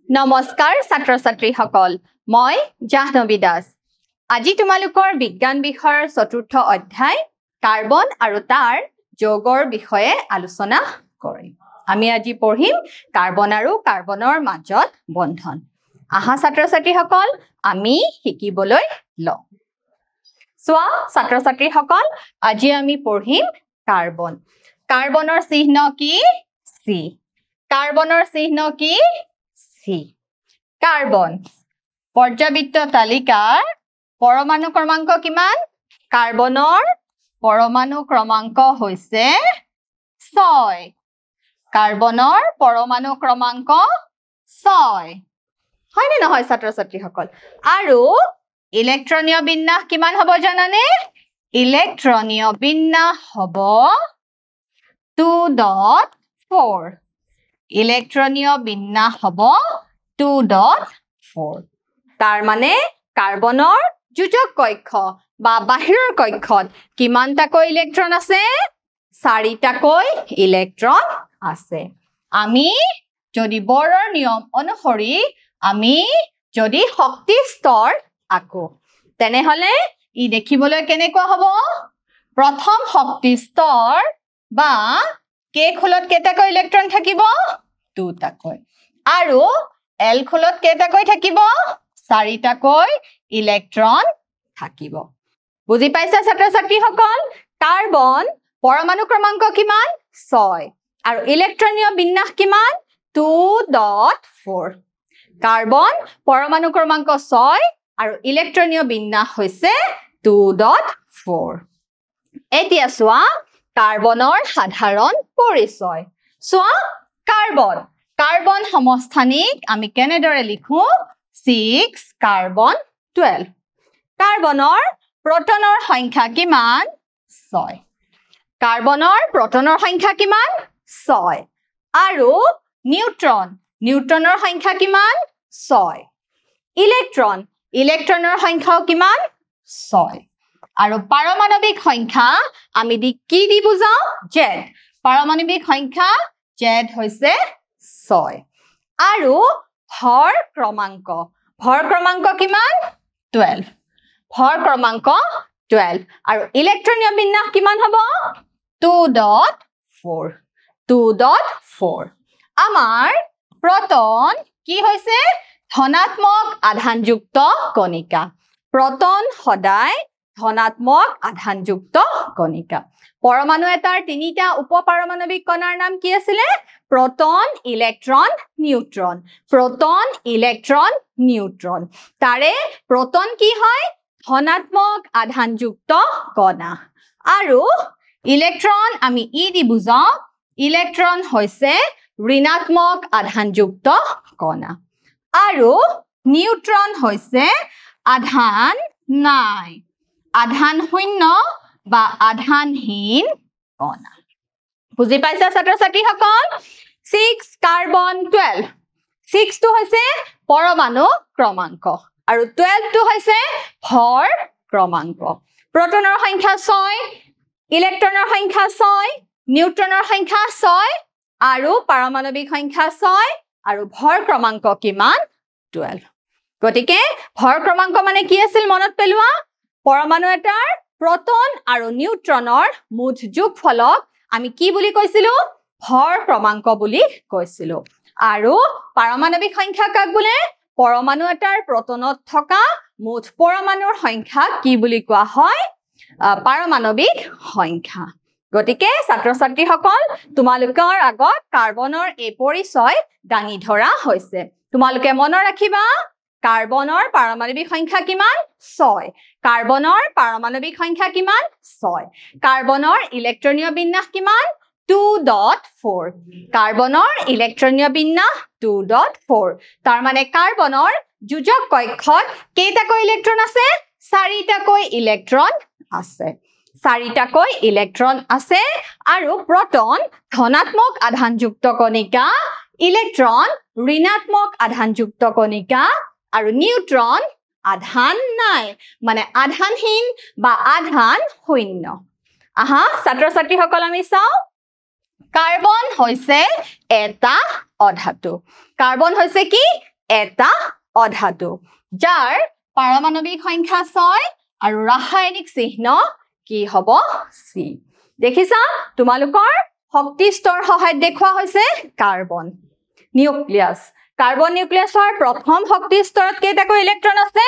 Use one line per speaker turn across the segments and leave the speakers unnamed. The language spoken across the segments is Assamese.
নমস্কাৰ ছাত্ৰ ছাত্ৰী সকল মই জাহ্নবী দাস আজি তোমালোকৰ বিজ্ঞান বিষয়ৰ চতুৰ্থ অধ্যায় কাৰ্বন আৰু তাৰ যৌগৰ বিষয়ে আলোচনা কৰিম আমি আজি পঢ়িম কাৰ্বন আৰু কাৰ্বনৰ মাজত বন্ধন আহা ছাত্ৰ ছাত্ৰী সকল আমি শিকিবলৈ লওঁ সোৱা ছাত্ৰ ছাত্ৰী সকল আজি আমি পঢ়িম কাৰ্বন কাৰ্বনৰ চিহ্ন কি চি কাৰ্বনৰ চিহ্ন কি কাৰ্বন পৰ্যাবৃত্ত তালিকাৰ পৰমাণু ক্ৰমাংক কিমান কাৰ্বনৰ পৰমাণু ক্ৰমাংক হৈছে 6 কাৰ্বনৰ পৰমাণু ক্ৰমাংক 6 হয়নে নহয় ছাত্ৰ ছাত্ৰী সকল আৰু ইলেক্ট্ৰনীয় বিন্যাস কিমান হ'ব জানানে ইলেক্ট্ৰনীয় বিন্যাস হ'ব 2.4 ইলেক্ট্ৰনীয় বিন্যাস হ'ব 2.4 তাৰ মানে কাৰ্বনৰ যোজক কক্ষ বা বাহিৰৰ কক্ষত কিমানটাকৈ ইলেক্ট্ৰন আছে 4টাকৈ ইলেক্ট্ৰন আছে আমি যদি বৰৰ নিয়ম অনুসৰি আমি যদি শক্তি স্তৰ আকো তেনেহলে ই দেখিবলৈ কেনেকুৱা হ'ব প্ৰথম শক্তি স্তৰ বা কে খোলত কেইটাকৈ ইলেক্ট্ৰন থাকিব 2টাকৈ আৰু এল খোলত কেইটাকৈ থাকিব 4টাকৈ ইলেক্ট্ৰন থাকিব বুজি পাইছা ছাত্ৰ ছাত্ৰী সকল কাৰ্বন পৰমাণু ক্ৰমাংক কিমান 6 আৰু ইলেক্ট্ৰনীয় বিন্যাস কিমান 2.4 কাৰ্বন পৰমাণু ক্ৰমাংক 6 আৰু ইলেক্ট্ৰনীয় বিন্যাস হৈছে 2.4 এতিয়া সোৱা কাৰ্বনৰ সাধাৰণ পৰিচয় সোৱা কাৰ্বন কাৰ্বন সমস্থানিক আমি কেনেদৰে লিখো 6 কাৰ্বন 12 কাৰ্বনৰ প্ৰটনৰ সংখ্যা কিমান 6 কাৰ্বনৰ প্ৰটনৰ সংখ্যা কিমান 6 আৰু নিউট্ৰনৰ সংখ্যা কিমান 6 ইলেক্ট্ৰনৰ সংখ্যাও কিমান 6 আৰু পাৰমাণৱিক সংখ্যা আমি কি দি বুজাও z পাৰমাণৱিক সংখ্যা z হৈছে 6 আৰু ভৰ ক্ৰমাংক কিমান 12 ভৰ ক্ৰমাংক 12 আৰু ইলেক্ট্ৰনীয় বিন্যাস কিমান হ'ব 2.4 আমাৰ প্ৰটন কি হৈছে ধনাত্মক আধানযুক্ত কণিকা প্ৰটন সদায় ধনাত্মক আধানযুক্ত কণিকা পৰমাণু এটাৰ তিনিটা উপপাৰমাণৱিক কণাৰ নাম কি আছিল প্ৰটন ইলেক্ট্ৰন নিউট্ৰন তাৰে প্ৰটন কি হয় ধনাত্মক আধানযুক্ত কণা আৰু ইলেক্ট্ৰন আমি ই দি বুজাও ইলেক্ট্ৰন হৈছে ঋণাত্মক আধানযুক্ত কণা আৰু নিউট্ৰন হৈছে আধান নাই আধান শূন্য বা আধানহীন কণা বুজি পাইছা ছাত্ৰ ছাত্ৰী সকল 6 কাৰ্বন 12 6 টো হৈছে পৰমাণু ক্ৰমাংক আৰু 12 টো হৈছে ভৰ ক্ৰমাংক প্ৰটনৰ সংখ্যা 6 ইলেক্ট্ৰনৰ সংখ্যা 6 নিউট্ৰনৰ সংখ্যা 6 আৰু পাৰমাণৱিক সংখ্যা 6 আৰু ভৰ ক্ৰমাংক কিমান 12 গতিকে ভৰ ক্ৰমাংক মানে কি আছিল মনত পেলোৱা পৰমাণু এটাৰ প্ৰটন আৰু নিউট্ৰনৰ মুঠ যোগফলক আমি কি বুলি কৈছিলো ভৰ ক্ৰমাংক বুলি কৈছিলো আৰু পাৰমাণৱিক সংখ্যা কাক বোলে পৰমাণু এটাৰ প্ৰটনত থকা মুঠ পৰমাণুৰ সংখ্যা কি বুলি কোৱা হয় পাৰমাণৱিক সংখ্যা গতিকে ছাত্ৰ ছাত্ৰী সকল তোমালোকৰ আগত কাৰ্বনৰ এই পৰিচয় দাঙি ধৰা হৈছে তোমালোকে মনত ৰাখিবা কাৰ্বনৰ পাৰমাণৱিক সংখ্যা কিমান 6 কাৰ্বনৰ পাৰমাণৱিক সংখ্যা কিমান 6 কাৰ্বনৰ ইলেক্ট্ৰনীয় বিন্যাস কিমান 2.4 কাৰ্বনৰ ইলেক্ট্ৰনীয় বিন্যাস 2.4 তাৰ মানে কাৰ্বনৰ যোজক কক্ষত কেইটাকৈ ইলেক্ট্ৰন আছে 4টাকৈ ইলেক্ট্ৰন আছে আৰু প্ৰটন ধনাত্মক আধানযুক্ত কণিকা ইলেক্ট্ৰন ঋণাত্মক আধানযুক্ত কণিকা আৰু নিউট্ৰন আধান নাই মানে আধানহীন বা আধান শূন্য আহা ছাত্ৰ ছাত্ৰী সকল আমি চাও কাৰ্বন হৈছে এটা অধাতু কাৰ্বন হৈছে কি এটা অধাতু যাৰ পাৰমাণৱিক সংখ্যা 6 আৰু ৰাসায়নিক চিহ্ন কি হ'ব C দেখিছা তোমালোকৰ শক্তি স্তৰ সহায়ত দেখুৱা হৈছে কাৰ্বন নিউক্লিয়াছ কাৰ্বন নিউক্লিয়াছৰ প্ৰথম শক্তি স্তৰত কেইটাকৈ ইলেক্ট্ৰন আছে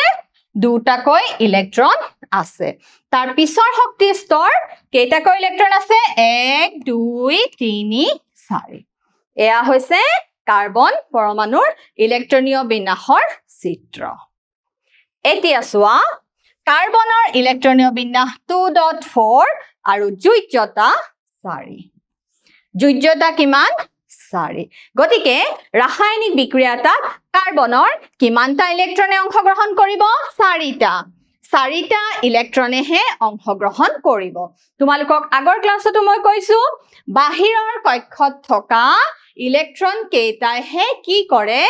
দুটাকৈ ইলেক্ট্ৰন আছে তাৰ পিছৰ শক্তি স্তৰ কেইটাকৈ ইলেক্ট্ৰন আছে 1 2 3 4 এয়া হৈছে কাৰ্বন পৰমাণুৰ ইলেক্ট্ৰনীয় বিন্যাসৰ চিত্ৰ এতিয়া চোৱা কাৰ্বনৰ ইলেক্ট্ৰনীয় বিন্যাস 2.4 আৰু যোজ্যতা 4 যোজ্যতা কিমান 4 গতিকে ৰাসায়নিক বিক্ৰিয়াত কাৰ্বনৰ কিমানটা ইলেক্ট্ৰনে অংশগ্ৰহণ কৰিব 4টা ইলেক্ট্ৰনেহে অংশগ্ৰহণ কৰিব তোমালোকক আগৰ ক্লাছতো মই কৈছো বাহিৰৰ কক্ষত থকা ইলেক্ট্ৰন কেইটাহে কি কৰে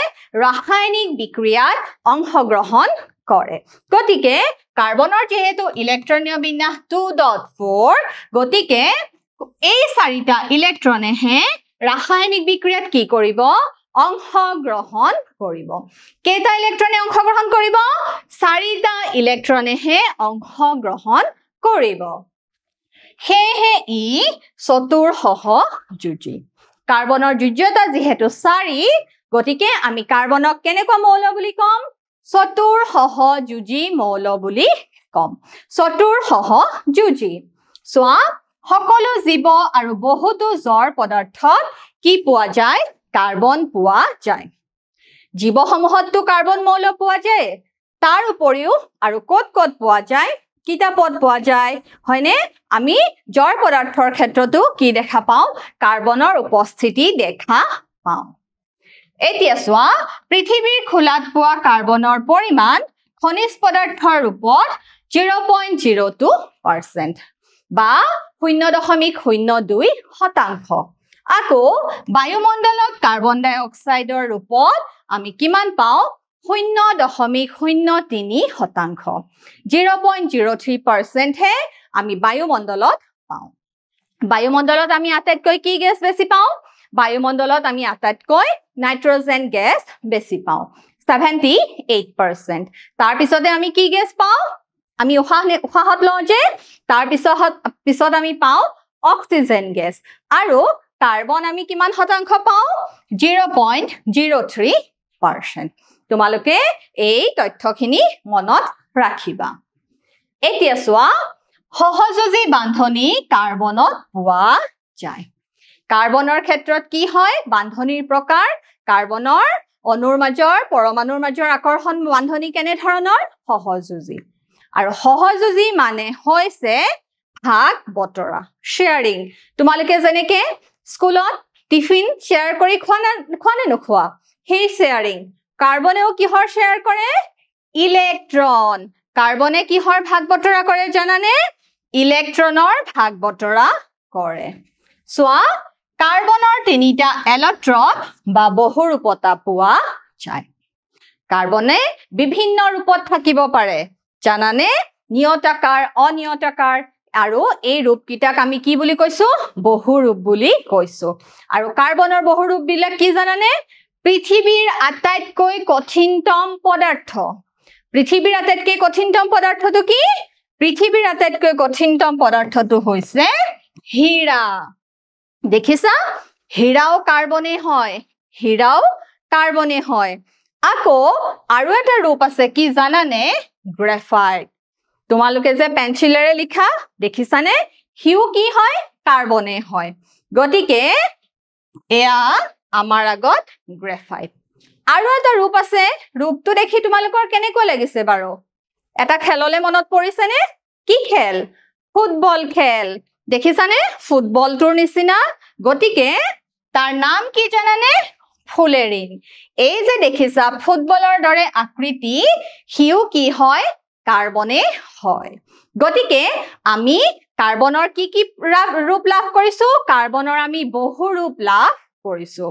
ৰাসায়নিক বিক্ৰিয়াত অংশগ্ৰহণ কৰে গতিকে কাৰ্বনৰ যেহেতু ইলেক্ট্ৰনীয় বিন্যাস 2.4 গতিকে এই 4টা ইলেক্ট্ৰনেহে ৰাসায়নিক বিক্ৰিয়াত কি কৰিব অংশগ্ৰহণ কৰিব কেইটা ইলেক্ট্ৰনে অংশগ্ৰহণ কৰিব 4টা ইলেক্ট্ৰনেহে অংশগ্ৰহণ কৰিব হেহে ই চতুৰ সহযোজী কাৰ্বনৰ যোজ্যতা যেহেতু 4 গতিকে আমি কাৰ্বনক কেনেকুৱা মৌল বুলি কম চতুৰ সহযোজী মৌল বুলি কম চতুৰ সহযোজী সোৱা সকলো জীৱ আৰু বহুতো জড় পদাৰ্থত কি পোৱা যায় কাৰ্বন পোৱা যায় জীৱসমূহতটো কাৰ্বন মৌল পোৱা যায় তাৰ উপৰিও আৰু ক'ত ক'ত পোৱা যায় কিতাপত পোৱা যায় হয়নে আমি জড় পদাৰ্থৰ ক্ষেত্ৰতো কি দেখা পাওঁ কাৰ্বনৰ উপস্থিতি দেখা পাওঁ এতিয়া চোৱা পৃথিৱীৰ খোলাত পোৱা কাৰ্বনৰ পৰিমাণ খনিজ পদাৰ্থৰ ৰূপত 0.02% বা 0.02% আকৌ বায়ুমণ্ডলত কাৰ্বন ডাই অক্সাইডৰ ৰূপত আমি কিমান পাওঁ 0.03% 0.03% হে আমি বায়ুমণ্ডলত পাওঁ বায়ুমণ্ডলত আমি আটাইতকৈ কি গেছ বেছি পাওঁ বায়ুমণ্ডলত আমি আটাইতকৈ নাইট্ৰজেন গেছ বেছি পাওঁ 78% তাৰ পিছতে আমি কি গেছ পাওঁ আমি উশাহত লওঁ যে তাৰ পিছত আমি পাওঁ অক্সিজেন গেছ আৰু কাৰ্বন আমি কিমান শতাংশ পাওঁ 0.03% তোমালোকে এই তথ্যখিনি মনত ৰাখিবা এতিয়া চোৱা সহযোজী বান্ধনী কাৰ্বনত পোৱা যায় কাৰ্বনৰ ক্ষেত্ৰত কি হয় বান্ধনীৰ প্ৰকাৰ কাৰ্বনৰ অণুৰ মাজৰ পৰমাণুৰ মাজৰ আকৰ্ষণ বান্ধনী কেনে ধৰণৰ সহযোজী আৰু সহযোজী মানে হৈছে ভাগ বতৰা শেয়াৰিং তোমালোকে যেনেকে স্কুলত টিফিন শেয়াৰ কৰি খোৱা নে নোখোৱা সেই শেয়াৰিং কাৰ্বনেও কিহৰ শেয়াৰ কৰে ইলেক্ট্ৰন কাৰ্বনে কিহৰ ভাগ বতৰা কৰে জানানে ইলেক্ট্ৰনৰ ভাগ বতৰা কৰে সোৱা কাৰ্বনৰ 3টা ইলেক্ট্ৰন বা বহুৰূপতা পোৱা যায় কাৰ্বনে বিভিন্ন ৰূপত থাকিব পাৰে জানানে নিয়তাকাৰ অনিয়তাকাৰ আৰু এই ৰূপকিটাক আমি কি বুলি কৈছো বহুৰূপ বুলি কৈছো আৰু কাৰ্বনৰ বহুৰূপ বিলাক কি জানানে পৃথিৱীৰ আটাইতকৈ কঠিনতম পদাৰ্থ পৃথিৱীৰ আটাইতকৈ কঠিনতম পদাৰ্থটো কি পৃথিৱীৰ আটাইতকৈ কঠিনতম পদাৰ্থটো হৈছে হীৰা দেখিছা হীৰাও কাৰ্বনে হয় আকৌ আৰু এটা ৰূপ আছে কি জানানে গ্ৰেফাইট তোমালোকে যে পেন্সিলেৰে লিখা দেখিছানে হিউ কি হয় কাৰ্বনে হয় গতিকে এয়া আমাৰ আগত গ্ৰেফাইট আৰু এটা ৰূপ আছে ৰূপটো দেখি তোমালোকৰ কেনেকৈ লাগিছে বাৰু এটা খেললে মনত পৰিছেনে কি খেল ফুটবল খেল দেখিছানে ফুটবলটোৰ নিচিনা গতিকে তাৰ নাম কি জানানে ফুলেৰিন এই যে দেখিছা ফুটবলৰ দৰে আকৃতি হিউ কি হয় কাৰ্বনে হয় গতিকে আমি কাৰ্বনৰ কি ৰূপ লাভ কৰিছো কাৰ্বনৰ আমি বহু ৰূপ লাভ কৰিছো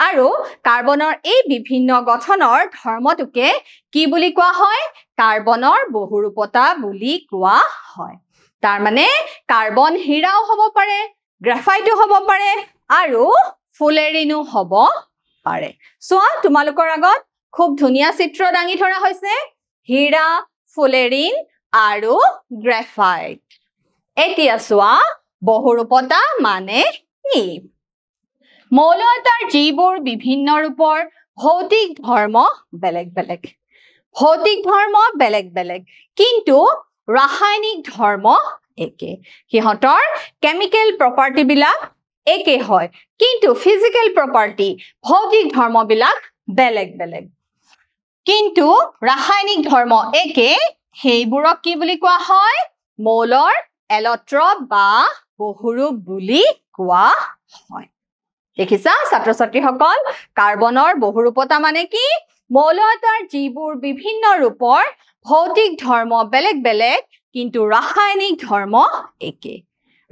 আৰু কাৰ্বনৰ এই বিভিন্ন গঠনৰ ধৰ্মটোকে কি বুলি কোৱা হয় কাৰ্বনৰ বহুৰূপতা বুলি কোৱা হয় তাৰ মানে কাৰ্বন হীৰাও হ'ব পাৰে গ্ৰাফাইটো হ'ব পাৰে আৰু ফুলেৰিনো হ'ব পাৰে সোৱা তোমালোকৰ আগত খুব ধুনীয়া চিত্ৰ দাঙি ধৰা হৈছে হীৰা ফুলেৰিন আৰু গ্ৰেফাইট এতিয়া চোৱা বহুৰূপতা মানে কি মৌল এটাৰ যিবোৰ বিভিন্ন ৰূপৰ ভৌতিক ধৰ্ম বেলেগ বেলেগ ভৌতিক ধৰ্ম বেলেগ বেলেগ কিন্তু ৰাসায়নিক ধৰ্ম একে সিহঁতৰ কেমিক্যাল প্ৰপাৰ্টি বিলাক একে হয় কিন্তু ফিজিক্যাল প্ৰপাৰ্টি ভৌতিক ধৰ্ম বিলাক বেলেগ বেলেগ কিন্তু ৰাসায়নিক ধৰ্ম একে সেইবোৰক কি বুলি কোৱা হয় মৌলৰ এলট্ৰপ বা বহুৰূপ বুলি কোৱা হয় দেখিছা ছাত্ৰ ছাত্ৰীসকল কাৰ্বনৰ বহুৰূপতা মানে কি মৌল এটাৰ যিবোৰ বিভিন্ন ৰূপৰ ভৌতিক ধৰ্ম বেলেগ বেলেগ কিন্তু ৰাসায়নিক ধৰ্ম একে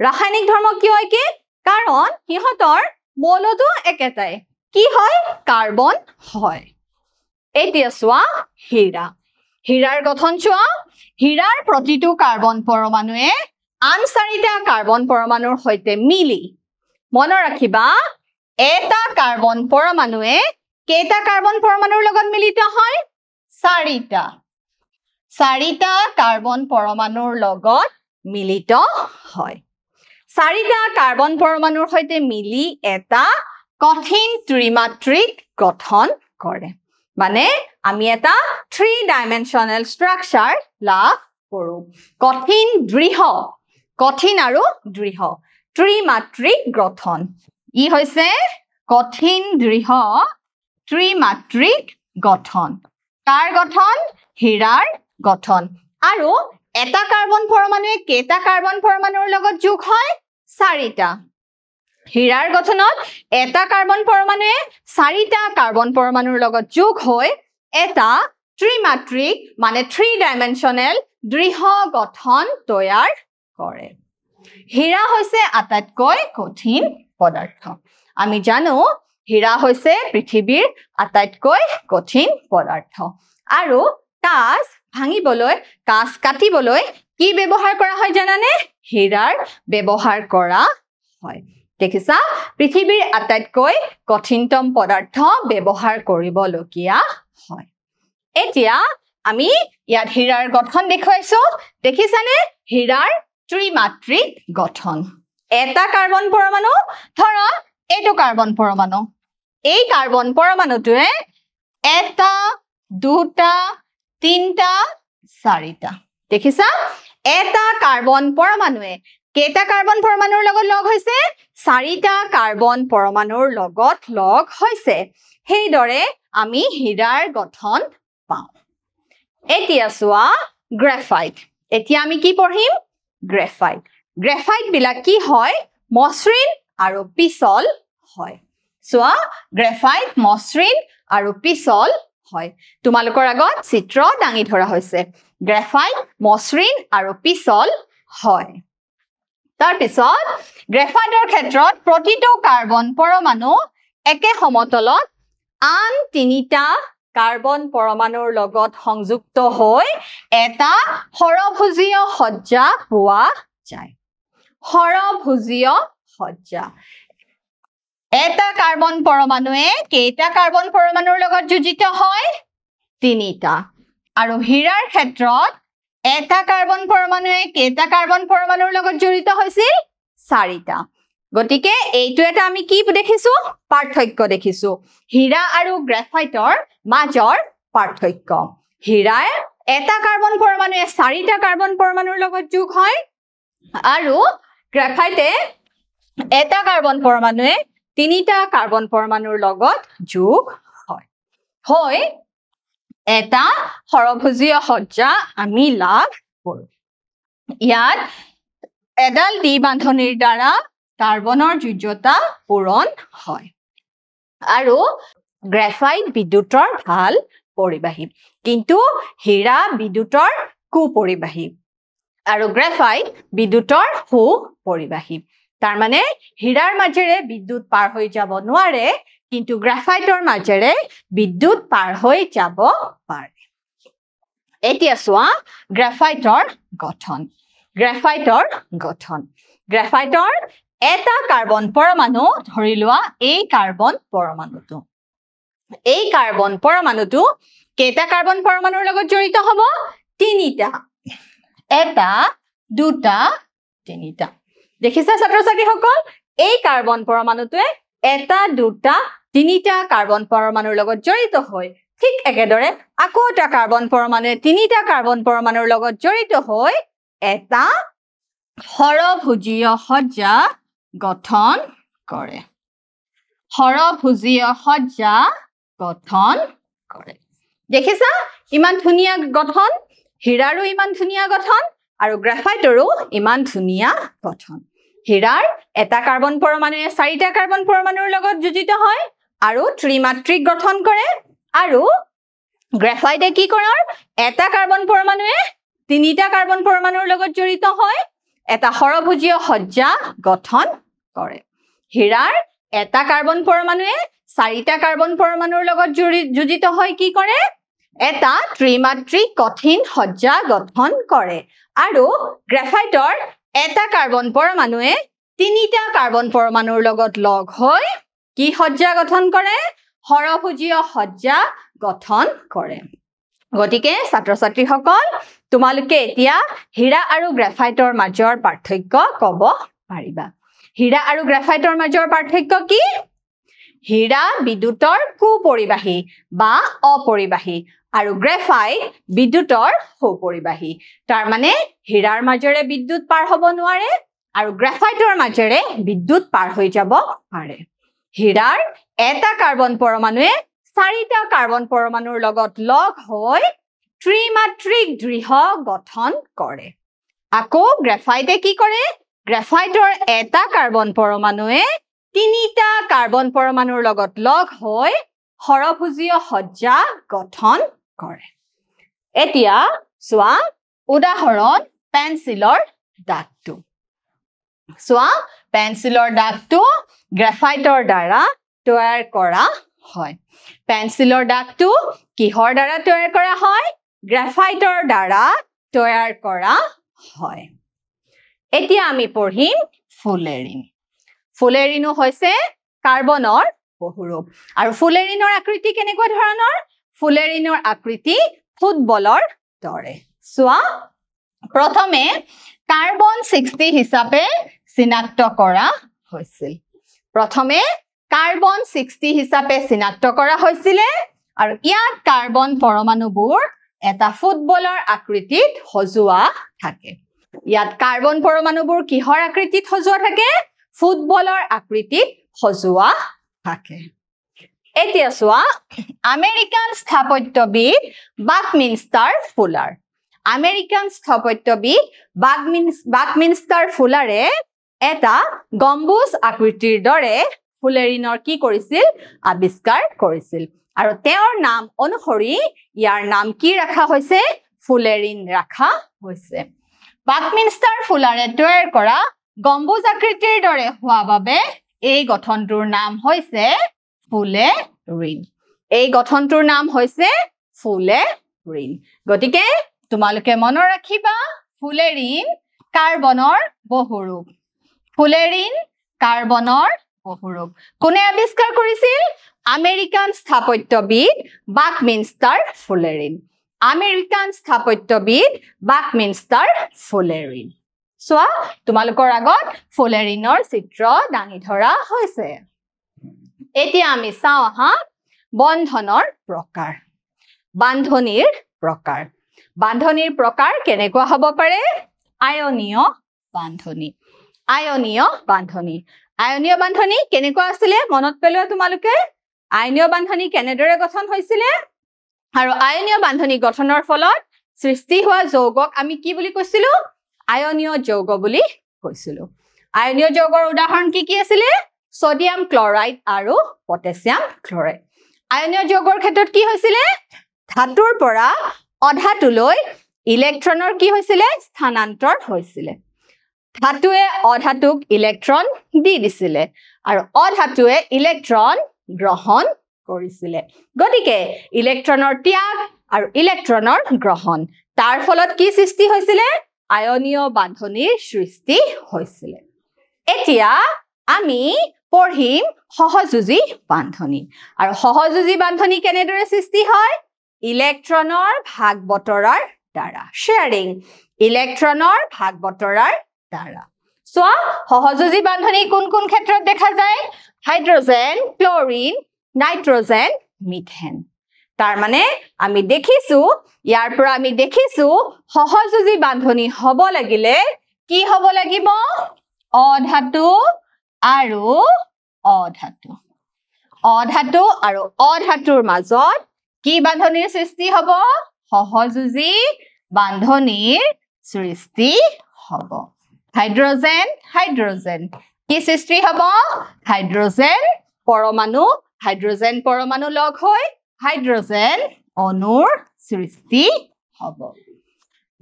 ৰাসায়নিক ধৰ্ম কিয় একে কাৰণ সিহঁতৰ মৌলটো একেটাই কি হয় কাৰ্বন হয় এতিয়া চোৱা হীৰাৰ গঠন চোৱা হীৰাৰ প্ৰতিটো কাৰ্বন পৰমাণুৱে আন চাৰিটা কাৰ্বন পৰমাণুৰ সৈতে মিলি মনত ৰাখিবা এটা কাৰ্বন পৰমাণুৱে কেইটা কাৰ্বন পৰমাণুৰ লগত মিলিত হয় চাৰিটা কাৰ্বন পৰমাণুৰ লগত মিলিত হয় চাৰিটা কাৰ্বন পৰমাণুৰ সৈতে মিলি এটা কঠিন ত্ৰিমাত্ৰিক গঠন কৰে মানে আমি এটা 3 ডাইমেনশনাল স্ট্ৰাকচাৰ লাভ কৰো কঠিন আৰু দৃঢ় ত্ৰিমাত্ৰিক গঠন ই হৈছে কঠিন দৃঢ় ত্ৰিমাত্ৰিক গঠন কাৰ গঠন হীৰাৰ গঠন আৰু এটা কাৰ্বন পৰমাণুৱে কেইটা কাৰ্বন পৰমাণুৰ লগত যোগ হয় চাৰিটা হীৰাৰ গঠনত এটা কাৰ্বন পৰমাণুৱে চাৰিটা কাৰ্বন পৰমাণুৰ লগত যোগ হৈ এটা ত্ৰিমাত্ৰিক মানে 3 ডাইমেনশনাল দৃঢ় গঠন তৈয়াৰ কৰে হীৰা হৈছে আটাইতকৈ কঠিন পদাৰ্থ আমি জানো হীৰা হৈছে পৃথিৱীৰ আটাইতকৈ কঠিন পদাৰ্থ আৰু কাঁচ ভাঙিবলৈ কাঁচ কাটিবলৈ কি ব্যৱহাৰ কৰা হয় জানানে হীৰাৰ ব্যৱহাৰ কৰা হয় দেখিছা পৃথিৱীৰ আটাইতকৈ কঠিনতম পদাৰ্থ ব্যৱহাৰ কৰিবলগীয়া হয় এতিয়া আমি ইয়াত হীৰাৰ গঠন দেখুৱাইছো দেখিছানে হীৰাৰ ত্ৰিমাত্ৰিক গঠন এটা কাৰ্বন পৰমাণু ধৰা এইটো কাৰ্বন পৰমাণু এই কাৰ্বন পৰমাণুটোৱে এটা দুটা তিনটা চাৰিটা দেখিছা এটা কাৰ্বন পৰমাণুৱে কেইটা কাৰ্বন পৰমাণুৰ লগত লগ হৈছে চাৰিটা কাৰ্বন পৰমাণুৰ লগত লগ হৈছে সেইদৰে আমি হীৰাৰ গঠন পাওঁ এতিয়া চোৱা গ্ৰেফাইট এতিয়া আমি কি পঢ়িম গ্ৰেফাইট বিলাক কি হয় মসৃণ আৰু পিছল হয় চোৱা গ্ৰেফাইট মসৃণ আৰু পিছল হয় তোমালোকৰ আগত চিত্ৰ দাঙি ধৰা হৈছে গ্ৰেফাইট মসৃণ আৰু পিছল হয় তাৰ পিছত গ্ৰেফাইটৰ ক্ষেত্ৰত প্ৰতিটো কাৰ্বন পৰমাণু একে সমতলত আন তিনিটা কাৰ্বন পৰমাণুৰ লগত সংযুক্ত হৈ এটা সৰভুজীয় সজ্জা পোৱা যায় সৰভুজীয় সজ্জা এটা কাৰ্বন পৰমাণুৱে কেইটা কাৰ্বন পৰমাণুৰ লগত যোজিত হয় তিনিটা আৰু হীৰাৰ ক্ষেত্ৰত এটা কাৰ্বন পৰমাণুৱে কেইটা কাৰ্বন পৰমাণুৰ লগত জড়িত হৈছিল চাৰিটা গতিকে এইটো এটা আমি কি দেখিছো পাৰ্থক্য দেখিছো হীৰা আৰু গ্ৰেফাইটৰ মাজৰ পাৰ্থক্য হীৰাৰ এটা কাৰ্বন পৰমাণুৱে চাৰিটা কাৰ্বন পৰমাণুৰ লগত যোগ হয় আৰু গ্ৰেফাইটে এটা কাৰ্বন পৰমাণুৱে তিনিটা কাৰ্বন পৰমাণুৰ লগত যোগ হয় হয় এটা সৰভুজীয় সজ্জা আমি লাভ কৰো ইয়াত এডাল দ্বি বান্ধনিৰ দ্বাৰা কাৰ্বনৰ যোজ্যতা পূৰণ হয় আৰু গ্ৰেফাইট বিদ্যুতৰ ভাল পৰিবাহী কিন্তু হীৰা বিদ্যুতৰ কুপৰিবাহী আৰু গ্ৰেফাইট বিদ্যুতৰ সুপৰিবাহী তাৰ মানে হীৰাৰ মাজেৰে বিদ্যুৎ পাৰ হৈ যাব নোৱাৰে কিন্তু গ্ৰেফাইটৰ মাজেৰে বিদ্যুৎ পাৰ হৈ যাব পাৰে এতিয়া চোৱা গ্ৰেফাইটৰ গঠন এটা কাৰ্বন পৰমাণু ধৰি লোৱা এই কাৰ্বন পৰমাণুটো এই কাৰ্বন পৰমাণুটো কেইটা কাৰ্বন পৰমাণুৰ লগত জড়িত হ'ব তিনিটা এটা দুটা তিনিটা দেখিছা ছাত্ৰ ছাত্ৰীসকল এই কাৰ্বন পৰমাণুটোৱে এটা দুটা তিনিটা কাৰ্বন পৰমাণুৰ লগত জড়িত হয় ঠিক একেদৰে আকৌ এটা কাৰ্বন পৰমাণুৱে তিনিটা কাৰ্বন পৰমাণুৰ লগত জড়িত হৈ এটা হৰভুজীয় সজ্জা গঠন কৰে হৰভুজীয় সজ্জা গঠন কৰে দেখিছা ইমান ধুনীয়া গঠন হীৰাৰো ইমান ধুনীয়া গঠন আৰু গ্ৰাফাইটৰো ইমান ধুনীয়া গঠন হীৰাৰ এটা কাৰ্বন পৰমাণুৱে চাৰিটা কাৰ্বন পৰমাণুৰ লগত যুজিত হয় আৰু ত্ৰিমাত্ৰিক গঠন কৰে আৰু গ্ৰাফাইটে কি কৰে এটা কাৰ্বন পৰমাণুৱে তিনিটা কাৰ্বন পৰমাণুৰ লগত জড়িত হয় এটা হৰভুজীয় সজ্জা গঠন কৰে হীৰাৰ এটা কাৰ্বন পৰমাণুৱে চাৰিটা কাৰ্বন পৰমাণুৰ লগত যুজিত হয় কি কৰে এটা ত্ৰিমাত্ৰিক কঠিন সজ্জা গঠন কৰে আৰু গ্ৰাফাইটৰ এটা কাৰ্বন পৰমাণুৱে তিনিটা কাৰ্বন পৰমাণুৰ লগত লগ হৈ কি সজ্জা গঠন কৰে হৰভুজীয় সজ্জা গঠন কৰে গতিকে ছাত্ৰ ছাত্ৰীসকল তোমালোকে এতিয়া হীৰা আৰু গ্ৰাফাইটৰ মাজৰ পাৰ্থক্য ক'ব পাৰিবা হীৰা আৰু গ্ৰাফাইটৰ মাজৰ পাৰ্থক্য কি হীৰা বিদ্যুতৰ কুপৰিবাহী বা অপৰিবাহী আৰু গ্ৰাফাইট বিদ্যুতৰ সুপৰিবাহী তাৰ মানে হীৰাৰ মাজেৰে বিদ্যুৎ পাৰ হ'ব নোৱাৰে আৰু গ্ৰাফাইটৰ মাজেৰে বিদ্যুৎ পাৰ হৈ যাব পাৰে হীৰাৰ এটা কাৰ্বন পৰমাণুৱে চাৰিটা কাৰ্বন পৰমাণুৰ লগত লগ হৈ ত্ৰিমাত্ৰিক দৃঢ় গঠন কৰে আকৌ গ্ৰাফাইটে কি কৰে গ্ৰাফাইটৰ এটা কাৰ্বন পৰমাণুৱে তিনিটা কাৰ্বন পৰমাণুৰ লগত লগ হৈ হৰভুজীয় সজ্জা গঠন কৰে এতিয়া চোৱা উদাহৰণ পেন্সিলৰ দাগটো চোৱা পেন্সিলৰ দাগটো গ্ৰাফাইটৰ দ্বাৰা তৈয়াৰ কৰা হয় পেন্সিলৰ দাগটো কিহৰ দ্বাৰা তৈয়াৰ কৰা হয় গ্ৰাফাইটৰ দ্বাৰা তৈয়াৰ কৰা হয় এতিয়া আমি পঢ়িম ফুলেৰিন ফুলেৰিনো হৈছে কাৰ্বনৰ বহুৰূপ আৰু ফুলেৰিনৰ আকৃতি কেনেকুৱা ধৰণৰ ফুলেৰিনৰ আকৃতি ফুটবলৰ দৰে চোৱা প্ৰথমে কাৰ্বন 60 হিচাপে চিনাক্ত কৰা হৈছিল প্ৰথমে কাৰ্বন 60 হিচাপে চিনাক্ত কৰা হৈছিল আৰু ইয়াত কাৰ্বন পৰমাণুবোৰ এটা ফুটবলৰ আকৃতিত সজোৱা থাকে ইয়াত কাৰ্বন পৰমাণুবোৰ কিহৰ আকৃতিত সজোৱা থাকে ফুটবলৰ আকৃতিত সজোৱা থাকে এতিয়া চোৱা আমেৰিকান স্থাপত্যবিদ বাকমিনষ্টাৰ ফুলাৰ আমেৰিকান স্থাপত্যবিদ বাকমিনষ্টাৰ ফুলাৰে এটা গম্বুজ আকৃতিৰ দৰে ফুলেৰিনৰ কি কৰিছিল আৱিষ্কাৰ কৰিছিল আৰু তেওঁৰ নাম অনুসৰি ইয়াৰ নাম কি ৰাখা হৈছে ফুলেৰিন ৰাখা হৈছে বাকমিনষ্টাৰ ফুলাৰে তৈয়াৰ কৰা গম্বুজ আকৃতিৰ দৰে হোৱা বাবে এই গঠনটোৰ নাম হৈছে ফুলেৰিন এই গঠনটোৰ নাম হৈছে ফুলেৰিন গতিকে তোমালোকে মনত ৰাখিবা ফুলেৰিন কাৰ্বনৰ বহুৰূপ ফুলেৰিন কাৰ্বনৰ বহুৰূপ কোনে আৱিষ্কাৰ কৰিছিল আমেৰিকান স্থাপত্যবিদ বাকমিনষ্টাৰ ফুলেৰিন আমেৰিকান স্থাপত্যবিদ বাকমিনষ্টাৰ ফুলেৰিন চোৱা তোমালোকৰ আগত ফুলেৰিনৰ চিত্ৰ দাঙি ধৰা হৈছে এতিয়া আমি চাওঁ আহা বন্ধনৰ প্ৰকাৰ বান্ধনীৰ প্ৰকাৰ কেনেকুৱা হ'ব পাৰে আয়নীয় বান্ধনী আয়নীয় বান্ধনী কেনেকুৱা আছিলে মনত পেলোৱা তোমালোকে আয়নীয় বান্ধনী কেনেদৰে গঠন হৈছিলে আৰু আয়নীয় বান্ধনী গঠনৰ ফলত সৃষ্টি হোৱা যৌগক আমি কি বুলি কৈছিলো আয়নীয় যৌগ বুলি কৈছিলো আয়নীয় যৌগৰ উদাহৰণ কি আছিলে সোডিয়াম ক্লৰাইড আৰু পটাছিয়াম ক্লৰাইড আয়নীয় যৌগৰ ক্ষেত্ৰত কি হৈছিলে ধাতুৰ পৰা অধাতুলৈ ইলেক্ট্ৰনৰ কি হৈছিলে স্থানান্তৰ হৈছিলে ধাতুৱে অধাতুক ইলেক্ট্ৰন দি দিছিলে আৰু অধাতুৱে ইলেক্ট্ৰন গ্ৰহণ কৰিছিলে গতিকে ইলেক্ট্ৰনৰ ত্যাগ আৰু ইলেক্ট্ৰনৰ গ্ৰহণ তাৰ ফলত কি সৃষ্টি হৈছিলে আয়নীয় বান্ধনীৰ সৃষ্টি হৈছিলে এতিয়া আমি পঢ়িম সহযোজী বান্ধনী আৰু সহযোজী বান্ধনী কেনেদৰে সৃষ্টি হয় ইলেক্ট্ৰনৰ ভাগ বতৰাৰ দ্বাৰা শেয়াৰিং ইলেক্ট্ৰনৰ ভাগ বতৰাৰ দ্বাৰা সো সহযোজী বান্ধনী কোন কোন ক্ষেত্ৰত দেখা যায় হাইড্ৰোজেন ক্লোৰিন নাইট্ৰোজেন মিথেন তাৰ মানে আমি দেখিছো ইয়াৰ পৰা আমি দেখিছো সহযোজী বান্ধনী হ'ব লাগিলে কি হ'ব লাগিব অধাতু আৰু অধাতু আৰু অধাতুৰ মাজত কি বান্ধনীৰ সৃষ্টি হ'ব সহযোজী বান্ধনীৰ সৃষ্টি হ'ব হাইড্ৰোজেন হাইড্ৰোজেন কি সৃষ্টি হ'ব হাইড্ৰোজেন পৰমাণু লগ হৈ হাইড্ৰোজেন অণুৰ সৃষ্টি হ'ব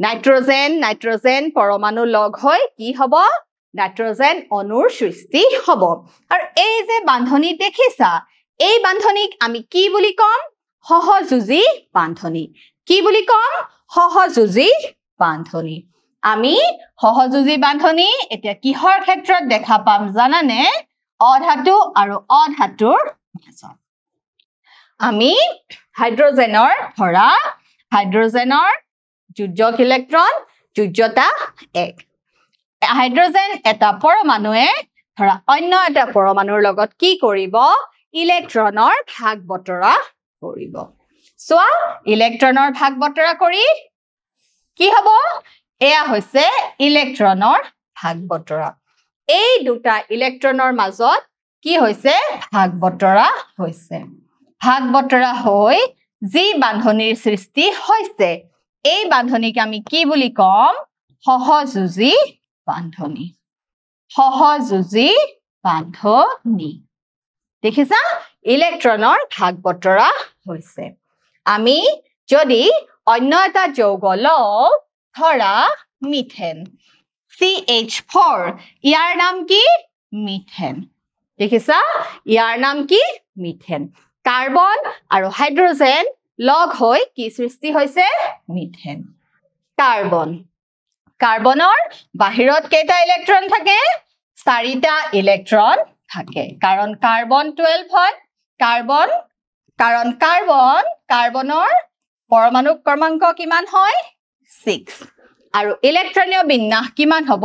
নাইট্ৰোজেন পৰমাণু লগ হৈ কি হ'ব নাইট্ৰোজেন অণুৰ সৃষ্টি হ'ব আৰু এই যে বান্ধনী দেখিছা এই বান্ধনীক আমি কি বুলি কম সহযোজী বান্ধনী কি বুলি কম সহযোজী বান্ধনী আমি সহযোজী বান্ধনী এতিয়া কিহৰ ক্ষেত্ৰত দেখা পাম জানানে অধাতু আৰু অধাতুৰ মাজত আমি হাইড্ৰোজেনৰ ধৰা হাইড্ৰোজেনৰ যোজ্যক ইলেক্ট্ৰন যোজ্যতা 1 হাইড্ৰোজেন এটা পৰমাণুৱে ধৰা অন্য এটা পৰমাণুৰ লগত কি কৰিব ইলেক্ট্ৰনৰ ভাগ বতৰা কৰিব সোৱা ইলেক্ট্ৰনৰ ভাগ বতৰা কৰি কি হ'ব এয়া হৈছে ইলেক্ট্ৰনৰ ভাগ বতৰা এই দুটা ইলেক্ট্ৰনৰ মাজত কি হৈছে ভাগ বতৰা হৈছে ভাগ বতৰা হৈ যি বান্ধনীৰ সৃষ্টি হৈছে এই বান্ধনীক আমি কি বুলি কম সহযোজী বান্ধনী দেখিছা ইলেক্ট্ৰনৰ ভাগ বতৰা হৈছে আমি যদি অন্য এটা যৌগ লওঁ ধৰা মিথেন CH4 ইয়াৰ নাম কি মিথেন দেখিছা ইয়াৰ নাম কি মিথেন কাৰ্বন আৰু হাইড্ৰোজেন লগ হৈ কি সৃষ্টি হৈছে মিথেন কাৰ্বনৰ বাহিৰত কেইটা ইলেক্ট্ৰন থাকে 4টা ইলেক্ট্ৰন থাকে কাৰণ কাৰ্বন 12 হয় কাৰ্বনৰ পৰমাণু ক্ৰমাংক কিমান হয় 6 আৰু ইলেক্ট্ৰনীয় বিন্যাস কিমান হ'ব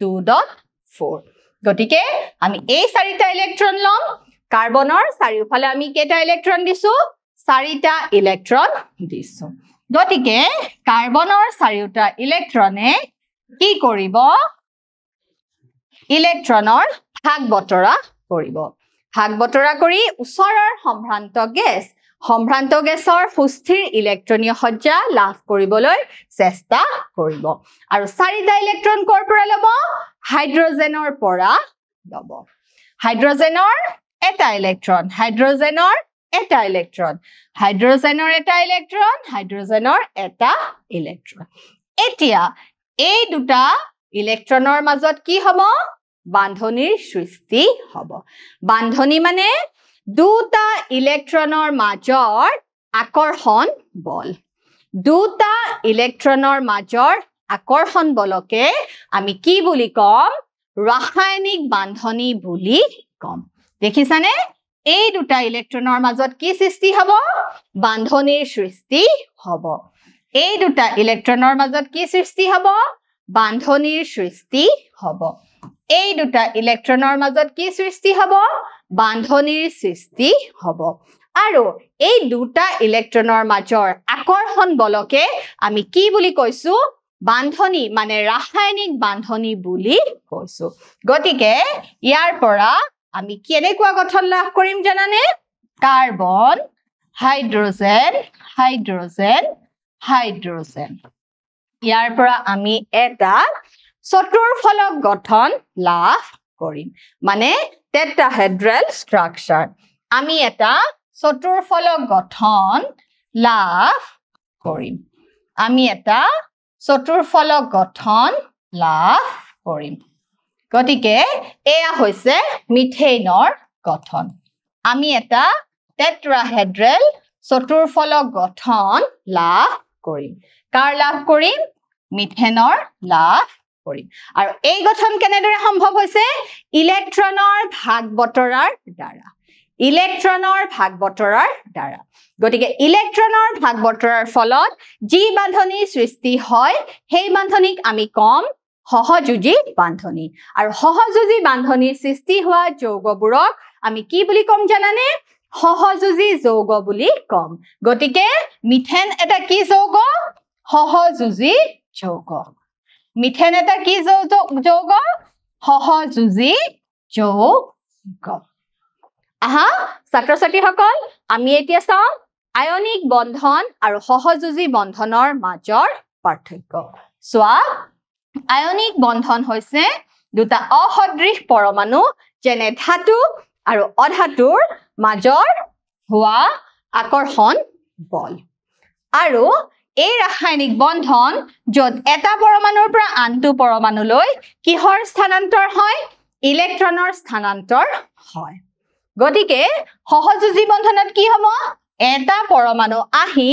2.4 গতিকে আমি এই 4টা ইলেক্ট্ৰন লম কাৰ্বনৰ চাৰিওফালে আমি কেইটা ইলেক্ট্ৰন দিছো 4টা ইলেক্ট্ৰন দিছো গতিকে কাৰ্বনৰ চাৰিওটা ইলেক্ট্ৰনে কি কৰিব ইলেক্ট্ৰনৰ ভাগ বতৰা কৰিব ভাগ বতৰা কৰি ওচৰৰ সম্ভ্ৰান্ত গেছৰ সুস্থিৰ ইলেক্ট্ৰনীয় সজ্জা লাভ কৰিবলৈ চেষ্টা কৰিব আৰু 4টা ইলেক্ট্ৰন কৰ পৰা ল'ব হাইড্ৰোজেনৰ পৰা ল'ব হাইড্ৰোজেনৰ এটা ইলেক্ট্ৰন এতিয়া এই দুটা ইলেক্ট্ৰনৰ মাজত কি হ'ব বান্ধনীৰ সৃষ্টি হ'ব বান্ধনী মানে দুটা ইলেক্ট্ৰনৰ মাজৰ আকৰ্ষণ বল দুটা ইলেক্ট্ৰনৰ মাজৰ আকৰ্ষণ বলকে আমি কি বুলি কম ৰাসায়নিক বান্ধনী বুলি কম দেখিছানে এই দুটা ইলেক্ট্ৰনৰ মাজত কি সৃষ্টি হ'ব বান্ধনীৰ সৃষ্টি হ'ব এই দুটা ইলেক্ট্ৰনৰ মাজত কি সৃষ্টি হ'ব বান্ধনীৰ সৃষ্টি হ'ব এই দুটা ইলেক্ট্ৰনৰ মাজত কি সৃষ্টি হ'ব বান্ধনীৰ সৃষ্টি হ'ব আৰু এই দুটা ইলেক্ট্ৰনৰ মাজৰ আকৰ্ষণ বলকে আমি কি বুলি কৈছো বান্ধনী মানে ৰাসায়নিক বান্ধনী বুলি কৈছো গতিকে ইয়াৰ পৰা আমি কেনেকুৱা গঠন লাভ কৰিম জানানে কাৰ্বন হাইড্ৰোজেন ইয়াৰ পৰা আমি এটা চতুৰ্ফলক গঠন লাভ কৰিম মানে টেট্ৰাহেড্ৰেল ষ্ট্ৰাকচাৰ আমি এটা চতুৰ্ফলক গঠন লাভ কৰিম গতিকে এয়া হৈছে মিথেনৰ গঠন আমি এটা টেট্ৰাহেড্ৰেল চতুৰ্ফলক গঠন লাভ কৰিম কাৰ লাভ কৰিম মিথেনৰ লাভ কৰিম আৰু এই গঠন কেনেদৰে সম্ভৱ হৈছে ইলেক্ট্ৰনৰ ভাগ বতৰাৰ দ্বাৰা গতিকে ইলেক্ট্ৰনৰ ভাগ বতৰাৰ ফলত যি বান্ধনী সৃষ্টি হয় সেই বান্ধনীক আমি কম সহযোজী বান্ধনী আৰু সহযোজী বান্ধনীৰ সৃষ্টি হোৱা যৌগবোৰক আমি কি বুলি কম জানানে সহযোজী যৌগ বুলি কম গতিকে মিথেন এটা কি যৌগ সহযোজী যৌগ মিথেন এটা কি যৌগ সহযোজী যৌগ আহা ছাত্ৰ ছাত্ৰীসকল আমি এতিয়া চাওঁ আয়নিক বন্ধন আৰু সহযোজী বন্ধনৰ মাজৰ পাৰ্থক্য চোৱা আয়নিক বন্ধন হৈছে দুটা অসদৃশ পৰমাণু যেনে ধাতু আৰু অধাতুৰ মাজৰ হোৱা আকৰ্ষণ বল আৰু এই ৰাসায়নিক বন্ধন যত এটা পৰমাণুৰ পৰা আনটো পৰমাণুলৈ কিহৰ স্থানান্তৰ হয় ইলেক্ট্ৰনৰ স্থানান্তৰ হয় গতিকে সহযোজী বন্ধনত কি হ'ব এটা পৰমাণু আহি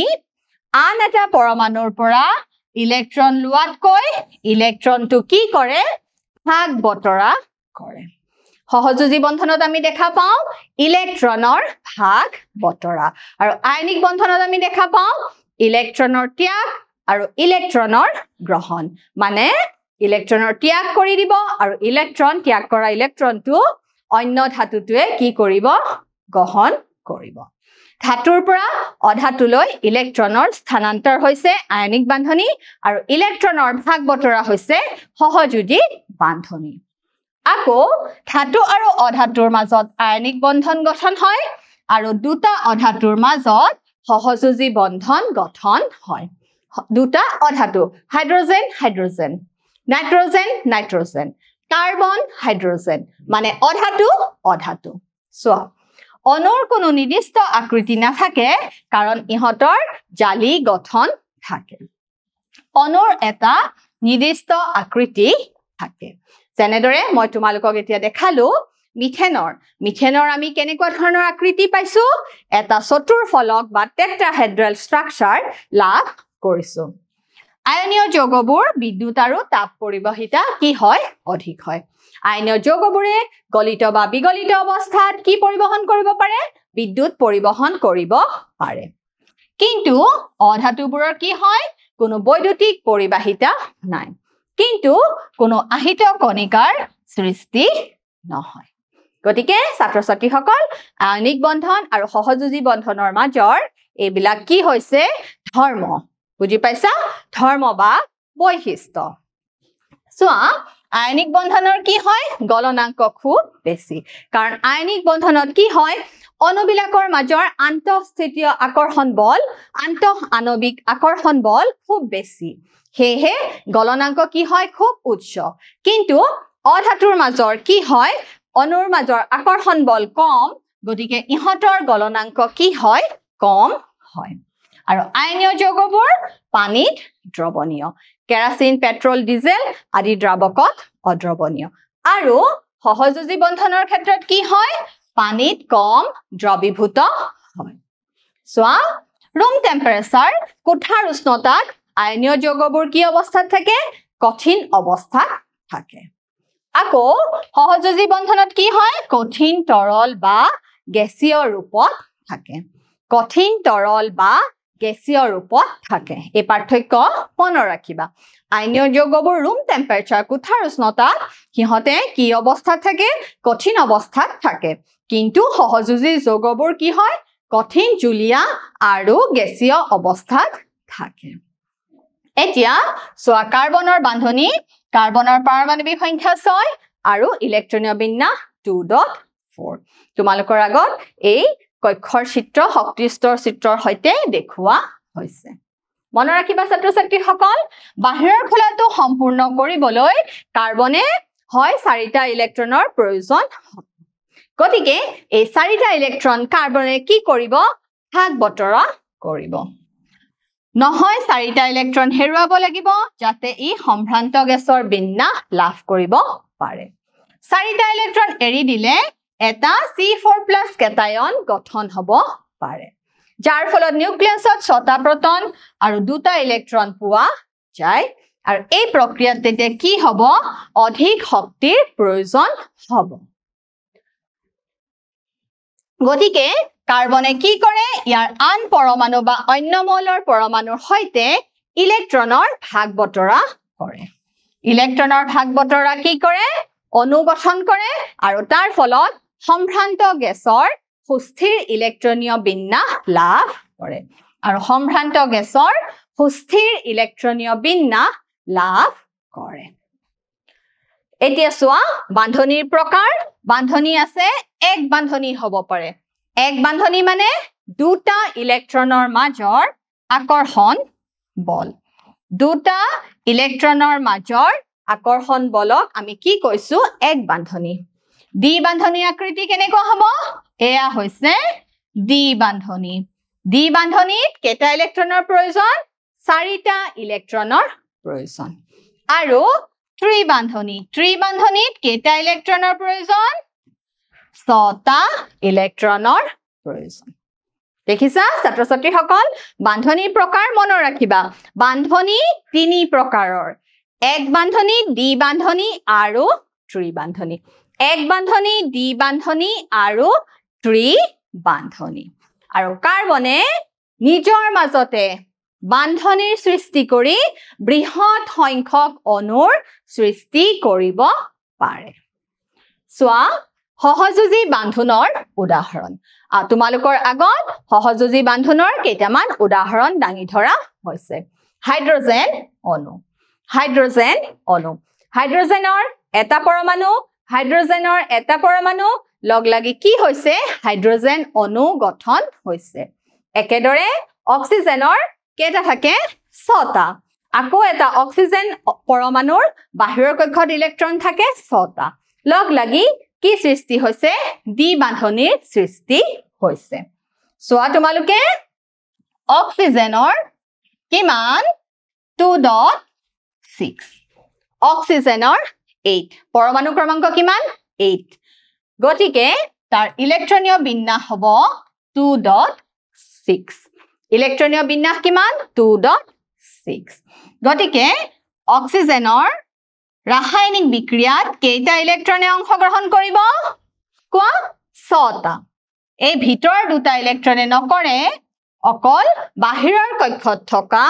আন এটা পৰমাণুৰ পৰা ইলেক্ট্ৰন লোৱাতকৈ ইলেক্ট্ৰনটো কি কৰে ভাগ বতৰা কৰে সহযোজী বন্ধনত আমি দেখা পাওঁ ইলেক্ট্ৰনৰ ভাগ বতৰা আৰু আয়নিক বন্ধনত আমি দেখা পাওঁ ইলেক্ট্ৰনৰ ত্যাগ আৰু ইলেক্ট্ৰনৰ গ্ৰহণ মানে ইলেক্ট্ৰনৰ ত্যাগ কৰি দিব আৰু ইলেক্ট্ৰন ত্যাগ কৰা ইলেক্ট্ৰনটো অন্য ধাতুটোৱে কি কৰিব গ্ৰহণ কৰিব ধাতুৰ পৰা অধাতুলৈ ইলেক্ট্ৰনৰ স্থানান্তৰ হৈছে আয়নিক বান্ধনী আৰু ইলেক্ট্ৰনৰ ভাগ বতৰা হৈছে সহযোজী বান্ধনী আকৌ ধাতু আৰু অধাতুৰ মাজত আয়নিক বন্ধন গঠন হয় আৰু দুটা অধাতুৰ মাজত সহযোজী বন্ধন গঠন হয় দুটা অধাতু hydrogen hydrogen nitrogen nitrogen carbon hydrogen মানে অধাতু চোৱা অণুৰ কোনো নিৰ্দিষ্ট আকৃতি নাথাকে কাৰণ ইহঁতৰ জালি গঠন থাকে অণুৰ এটা নিৰ্দিষ্ট আকৃতি থাকে যেনেদৰে মই তোমালোকক এতিয়া দেখালো মিথেনৰ আমি কেনেকুৱা ধৰণৰ আকৃতি পাইছো এটা চতুৰ্ফলক বা টেট্ৰাহেড্ৰেল ষ্ট্ৰাকচাৰ লাভ কৰিছো আয়নীয় যৌগবোৰ বিদ্যুৎ আৰু তাপ পৰিবাহিতা কি হয় অধিক হয় আয়নীয় যৌগবোৰে গলিত বা বিগলিত অৱস্থাত কি পৰিবহন কৰিব পাৰে বিদ্যুৎ পৰিবহন কৰিব পাৰে কিন্তু অধাতুবোৰৰ কি হয় কোনো বৈদ্যুতিক পৰিবাহিতা নাই কিন্তু কোনো আহিত কণিকাৰ সৃষ্টি নহয় গতিকে ছাত্ৰ ছাত্ৰীসকল আয়নিক বন্ধন আৰু সহযোজী বন্ধনৰ মাজৰ এইবিলাক কি হৈছে ধৰ্ম বুজি পাইছা ধৰ্ম বা বৈশিষ্ট্য চোৱা আয়নিক বন্ধনৰ কি হয় গলনাঙ্ক খুব বেছি কাৰণ আয়নিক বন্ধনত কি হয় অণুবিলাকৰ মাজৰ আন্তঃস্থিতীয় আকৰ্ষণ বল আন্তঃআণৱিক আকৰ্ষণ বল খুব বেছি হেহে গলনাঙ্ক কি হয় খুব উচ্চ কিন্তু অধাতুৰ মাজৰ কি হয় অণুৰ মাজৰ আকৰ্ষণ বল কম গতিকে ইহঁতৰ গলনাঙ্ক কি হয় কম হয় আৰু আয়নীয় যৌগবোৰ পানীত দ্ৰৱণীয় কেৰাচিন পেট্ৰল ডিজেল আদি দ্ৰাৱকত অদ্ৰৱণীয় আৰু সহযোজী বন্ধনৰ ক্ষেত্ৰত কি হয় পানীত কম দ্ৰৱীভূত হয় চোৱা ৰুম টেম্পাৰেচাৰ কোঠাৰ উষ্ণতাত আয়নীয় যৌগবোৰ কি অৱস্থাত থাকে কঠিন অৱস্থাত থাকে আকৌ সহযোজী বন্ধনত কি হয় কঠিন তৰল বা গেছীয় ৰূপত থাকে কঠিন তৰল বা গেছীয় ৰূপত থাকে এই পাৰ্থক্য মনত ৰাখিবা আয়নীয় যৌগবোৰ ৰুম টেম্পাৰেচাৰ কোঠাৰ উষ্ণতাত সিহঁতে কি অৱস্থাত থাকে কঠিন অৱস্থাত থাকে কিন্তু সহযোজী যৌগবোৰ কি হয় কঠিন জুলীয়া আৰু গেছীয় অৱস্থাত থাকে এতিয়া সোয়া কাৰ্বনৰ বান্ধনী কাৰ্বনৰ পাৰমাণৱিক সংখ্যা 6 আৰু ইলেক্ট্ৰনীয় বিন্যাস 2.4 তোমালোকৰ আগত এই কক্ষৰ চিত্ৰ শক্তি স্তৰ চিত্ৰৰ সৈতে দেখুৱা হৈছে মনত ৰাখিবা ছাত্ৰ ছাত্ৰীসকল বাহিৰৰ খোলাটো সম্পূৰ্ণ কৰিবলৈ কাৰ্বনে হয় 4টা ইলেক্ট্ৰনৰ প্ৰয়োজন গতিকে এই 4টা ইলেক্ট্ৰন কাৰ্বনে কি কৰিব ভাগ বতৰা কৰিব নহয় 4টা ইলেক্ট্ৰন হেৰুৱাব লাগিব যাতে ই সম্ভ্ৰান্ত গেছৰ বিন্যাস লাভ কৰিব পাৰে 4টা ইলেক্ট্ৰন এৰি দিলে এটা C4+ কেটায়ন গঠন হ'ব পাৰে যাৰ ফলত নিউক্লিয়াছত 6টা প্ৰোটন আৰু 2টা ইলেক্ট্ৰন পোৱা যায় আৰু এই প্ৰক্ৰিয়াত তেতিয়া কি হ'ব অধিক শক্তিৰ প্ৰয়োজন হ'ব গতিকে কাৰ্বনে কি কৰে ইয়াৰ আন পৰমাণু বা অন্য মৌলৰ পৰমাণুৰ সৈতে ইলেক্ট্ৰনৰ ভাগ বতৰা কৰে ইলেক্ট্ৰনৰ ভাগ বতৰা কি কৰে অণু গঠন কৰে আৰু তাৰ ফলত সম্ভ্ৰান্ত গেছৰ সুস্থিৰ ইলেক্ট্ৰনীয় বিন্যাস লাভ কৰে আৰু সম্ভ্ৰান্ত গেছৰ সুস্থিৰ ইলেক্ট্ৰনীয় বিন্যাস লাভ কৰে এতিয়া চোৱা বান্ধনীৰ প্ৰকাৰ বান্ধনী আছে এক বান্ধনী হ'ব পাৰে এক বান্ধনী মানে দুটা ইলেক্ট্ৰনৰ মাজৰ আকৰ্ষণ বল দুটা ইলেক্ট্ৰনৰ মাজৰ আকৰ্ষণ বলক আমি কি কৈছো এক বান্ধনী দ্বি বান্ধনী আকৃতি কেনেকুৱা হ'ব এয়া হৈছে দ্বি বান্ধনীত কেইটা ইলেক্ট্ৰনৰ প্ৰয়োজন চাৰিটা ইলেক্ট্ৰনৰ প্ৰয়োজন আৰু ত্ৰিবান্ধনীত কেইটা ইলেক্ট্ৰনৰ প্ৰয়োজন ছটা ইলেক্ট্ৰনৰ প্ৰয়োজন দেখিছা ছাত্ৰ ছাত্ৰীসকল বান্ধনীৰ প্ৰকাৰ মনত ৰাখিবা বান্ধনী তিনি প্ৰকাৰৰ এক বান্ধনী দ্বি বান্ধনী আৰু ত্ৰিবান্ধনী এক বান্ধনী দ্বি বান্ধনী আৰু ত্ৰিবান্ধনী আৰু কাৰ্বনে নিজৰ মাজতে বান্ধনীৰ সৃষ্টি কৰি বৃহৎ সংখ্যক অণুৰ সৃষ্টি কৰিব পাৰে চোৱা সহযোজী বান্ধোনৰ উদাহৰণ তোমালোকৰ আগত সহযোজী বান্ধোনৰ কেইটামান উদাহৰণ দাঙি ধৰা হৈছে হাইড্ৰজেন অণু হাইড্ৰজেনৰ এটা পৰমাণু লগ লাগি কি হৈছে হাইড্ৰজেন অণু গঠন হৈছে একেদৰে অক্সিজেনৰ কেইটা থাকে ছটা আকৌ এটা অক্সিজেন পৰমাণুৰ বাহিৰৰ কক্ষত ইলেক্ট্ৰন থাকে ছটা লগ লাগি কি সৃষ্টি হৈছে দ্বি বান্ধনীৰ সৃষ্টি হৈছে চোৱা তোমালোকে অক্সিজেনৰ কিমান 2.6 অক্সিজেনৰ 8 পৰমাণু ক্ৰমাংক কিমান 8 গতিকে তাৰ ইলেক্ট্ৰনীয় বিন্যাস হ'ব 2.6 ইলেক্ট্ৰনীয় বিন্যাস কিমান 2.6 গতিকে অক্সিজেনৰ ৰাসায়নিক বিক্ৰিয়াত কেইটা ইলেক্ট্ৰনে অংশগ্ৰহণ কৰিব কোৱা ছটা এই ভিতৰৰ দুটা ইলেক্ট্ৰনে নকৰে অকল বাহিৰৰ কক্ষত থকা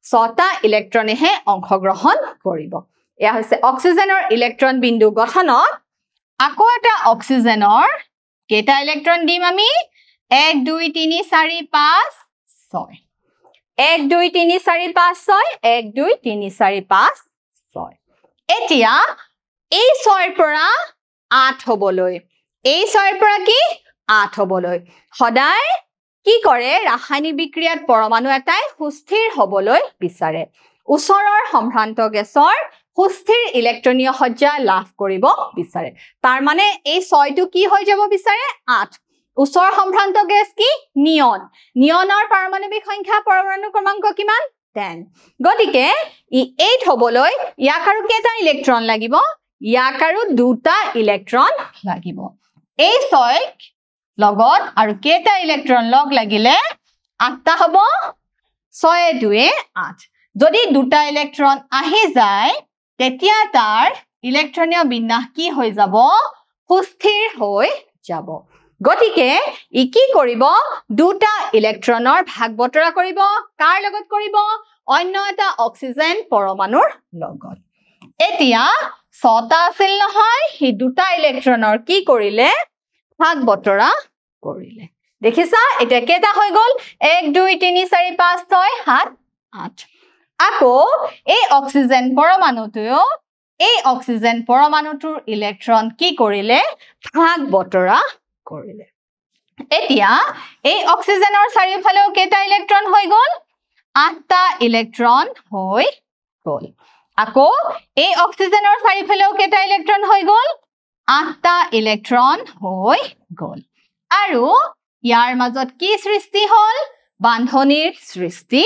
ছটা ইলেক্ট্ৰনেহে অংশগ্ৰহণ কৰিব এয়া হৈছে অক্সিজেনৰ ইলেক্ট্ৰন বিন্দু গঠনত আকৌ এটা অক্সিজেনৰ কেইটা ইলেক্ট্ৰন দিম আমি 1 2 3 4 5 6 1 2 3 4 5 6 1 2 3 4 5 6 এতিয়া এই 6 ৰ পৰা 8 হ'বলৈ এই 6 ৰ পৰা কি 8 হ'বলৈ সদায় কি কৰে ৰাসায়নিক বিক্ৰিয়াত পৰমাণু এটাই সুস্থিৰ হ'বলৈ বিচাৰে ওচৰৰ সম্ভ্ৰান্ত গেছৰ সুস্থিৰ ইলেক্ট্ৰনীয় সজ্জা লাভ কৰিব বিচাৰে তাৰ মানে এই 6টো কি হৈ যাব বিচাৰে 8 ওচৰ সম্ভ্ৰান্ত গেছ কি নিয়নৰ পাৰমাণৱিক সংখ্যা পৰমাণু ক্ৰমাংক কিমান 10 গতিকে ই 8 হ'বলৈ ইয়াক আৰু কেইটা ইলেক্ট্ৰন লাগিব ইয়াক আৰু দুটা ইলেক্ট্ৰন লাগিব এই 6 লগত আৰু কেইটা ইলেক্ট্ৰন লগ লাগিলে 8টা হ'ব 6 2 8 যদি দুটা ইলেক্ট্ৰন আহি যায় তেতিয়া তাৰ ইলেক্ট্ৰনীয় বিন্যাস কি হৈ যাব সুস্থিৰ হৈ যাব গতিকে ই কি কৰিব দুটা ইলেক্ট্ৰনৰ ভাগ বতৰা কৰিব কাৰ লগত কৰিব অন্য এটা অক্সিজেন পৰমাণুৰ লগত এতিয়া ছটা আছিল নহয় হি দুটা ইলেক্ট্ৰনৰ কি কৰিলে ভাগ বতৰা কৰিলে দেখিছা এটা কেটা হৈ গল 1 2 3 4 5 6 7 8 আকৌ এই অক্সিজেন পৰমাণুটোৰ ইলেক্ট্ৰন কি কৰিলে ভাগ বতৰা কৰিলে এতিয়া এই অক্সিজেনৰ চাৰিওফালেও কেটা ইলেক্ট্ৰন হৈ গল 8টা ইলেক্ট্ৰন হৈ গল আকৌ এই অক্সিজেনৰ চাৰিওফালেও কেটা ইলেক্ট্ৰন হৈ গল 8টা ইলেক্ট্ৰন হৈ গল আৰু ইয়াৰ মাজত কি সৃষ্টি হল বান্ধনীৰ সৃষ্টি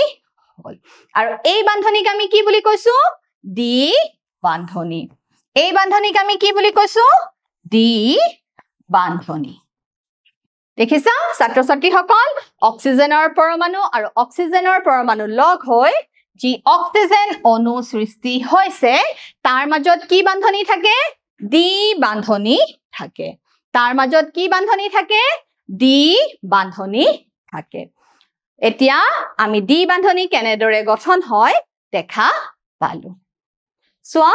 হল আৰু এই বান্ধনীক আমি কি বুলি কৈছো দ্বি বান্ধনী এই বান্ধনীক আমি কি বুলি কৈছো দ্বি বান্ধনী দেখিছা ছাত্ৰ ছাত্ৰীসকল অক্সিজেনৰ পৰমাণু আৰু অক্সিজেনৰ পৰমাণু লগ হৈ যি অক্সিজেন অণু সৃষ্টি হৈছে তাৰ মাজত কি বান্ধনী থাকে দ্বি বান্ধনী থাকে তাৰ মাজত কি বান্ধনী থাকে দ্বি বান্ধনী থাকে এতিয়া আমি দ্বি বান্ধনী কেনেদৰে গঠন হয় দেখা পালো সোৱা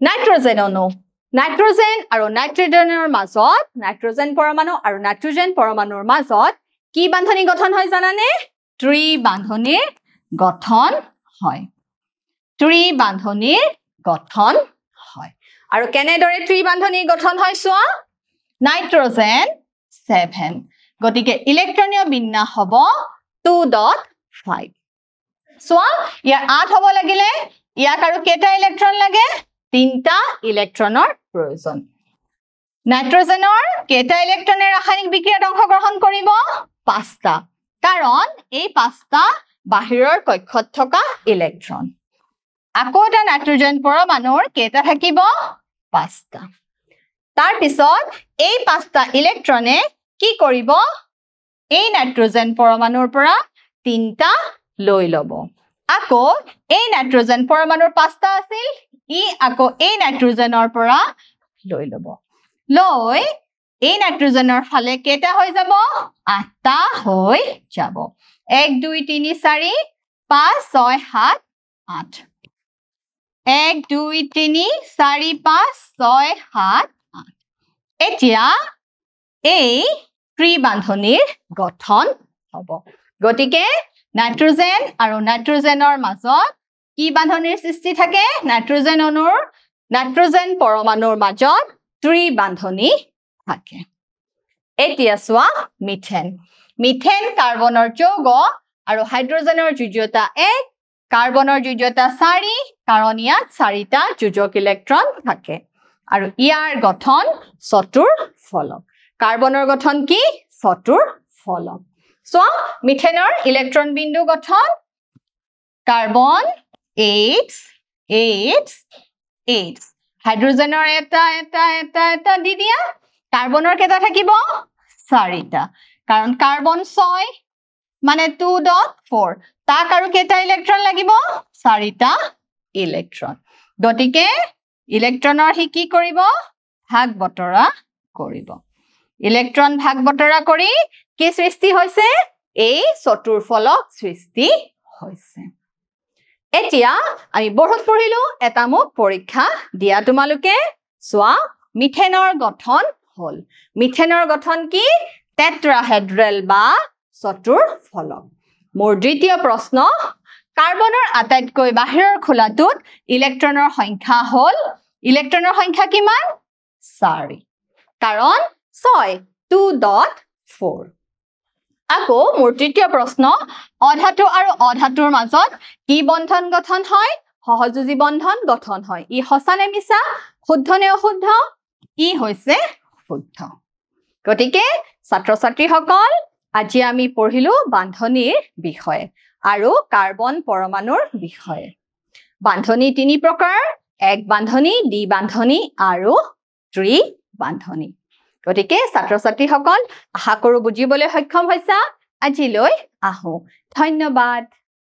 নাইট্ৰজেন অণু নাইট্ৰজেন আৰু নাইট্ৰজেনৰ মাজত নাইট্ৰজেন পৰমাণু আৰু নাইট্ৰজেন পৰমাণুৰ মাজত কি বান্ধনী গঠন হয় জানানে ত্ৰি বান্ধনীৰ গঠন হয় ত্ৰি বান্ধনীৰ গঠন হয় আৰু কেনেদৰে ত্ৰি বান্ধনীৰ গঠন হয় সোৱা নাইট্ৰজেন 7 গতিকে ইলেক্ট্ৰনীয় বিন্যাস হ'ব 2.5 সোৱা ইয়াৰ 8 হ'ব লাগিলে ইয়াক আৰু কেটা ইলেক্ট্ৰন লাগে 3টা ইলেক্ট্ৰনৰ প্ৰয়োজন নাইট্ৰজেনৰ কেটা ইলেক্ট্ৰনে ৰাসায়নিক বিক্ৰিয়াত অংশগ্ৰহণ কৰিব 5টা কাৰণ এই 5টা বাহিৰৰ কক্ষত থকা ইলেক্ট্ৰন আকৌ এটা নাইট্ৰজেন পৰমাণুৰ কেটা থাকিব 5টা তাৰ পিছত এই 5টা ইলেক্ট্ৰনে কি কৰিব এই নাইট্ৰজেন পৰমাণুৰ পৰা 3টা লৈ লব আকৌ এই নাইট্ৰজেন পৰমাণুৰ 5টা আছিল ই আকৌ এই নাইট্ৰজেনৰ পৰা লৈ লব লৈ এই নাইট্ৰজেনৰ ফালে কেটা হৈ যাব 8টা হৈ যাব 1 2 3 4 5 6 7 8 1 2 3 4 5 6 7 8 এতিয়া এই ত্ৰিবান্ধনীৰ গঠন হ'ব গতিকে নাইট্ৰজেন আৰু নাইট্ৰজেনৰ মাজত কি বান্ধনীৰ সৃষ্টি থাকে নাইট্ৰজেন অণুৰ নাইট্ৰজেন পৰমাণুৰ মাজত ত্ৰিবান্ধনী থাকে এতিয়া সোৱা মিথেন মিথেন কাৰ্বনৰ যৌগ আৰু হাইড্ৰজেনৰ যোজ্যতা 1 কাৰ্বনৰ যোজ্যতা 4 কাৰণ ইয়াত 4টা যোজক ইলেক্ট্ৰন থাকে আৰু ইয়াৰ গঠন চতুৰ্ফলক কাৰ্বনৰ গঠন কি চতুৰ্ফলক সোৱা মিথেনৰ ইলেক্ট্ৰন বিন্দু গঠন কাৰ্বন 8 8 8 হাইড্ৰজেনৰ এটা দি দিয়া কাৰ্বনৰ কেটা থাকিব 4টা কাৰণ কাৰ্বন 6 মানে 2.4 তাক আৰু কেটা ইলেক্ট্ৰন লাগিব 4টা ইলেক্ট্ৰন গতিকে ইলেক্ট্ৰনৰ হি কি কৰিব ভাগ বতৰা কৰিব ইলেক্ট্ৰন ভাগ বতৰা কৰি কি সৃষ্টি হৈছে এই চতুৰ্ফলক সৃষ্টি হৈছে এতিয়া আমি বহুত পঢ়িলো এটা মোক পৰীক্ষা দিয়া তোমালোকে সোৱা মিথেনৰ গঠন হল মিথেনৰ গঠন কি টেট্ৰাহেড্ৰেল বা চতুৰ্ফলক মোৰ দ্বিতীয় প্ৰশ্ন কাৰ্বনৰ আটাইতকৈ বাহিৰৰ খোলাটোত ইলেক্ট্ৰনৰ সংখ্যা হল ইলেক্ট্ৰনৰ সংখ্যা কিমান 4 কাৰণ 6 2.4 আকৌ মোৰ তৃতীয় প্ৰশ্ন অধাতু আৰু অধাতুৰ মাজত কি বন্ধন গঠন হয় সহযোজী বন্ধন গঠন হয় ই সঁচা নে মিছা শুদ্ধ নে অশুদ্ধ ই হৈছে শুদ্ধ গতিকে ছাত্ৰ ছাত্ৰীসকল আজি আমি পঢ়িলো বান্ধনীৰ বিষয়ে আৰু কাৰ্বন পৰমাণুৰ বিষয়ে বান্ধনী তিনি প্ৰকাৰ এক বান্ধনী দ্বি বান্ধনী আৰু ত্ৰি বান্ধনী গতিকে ছাত্ৰ ছাত্ৰীসকল আশা কৰো বুজিবলৈ সক্ষম হৈছা আজিলৈ আহো ধন্যবাদ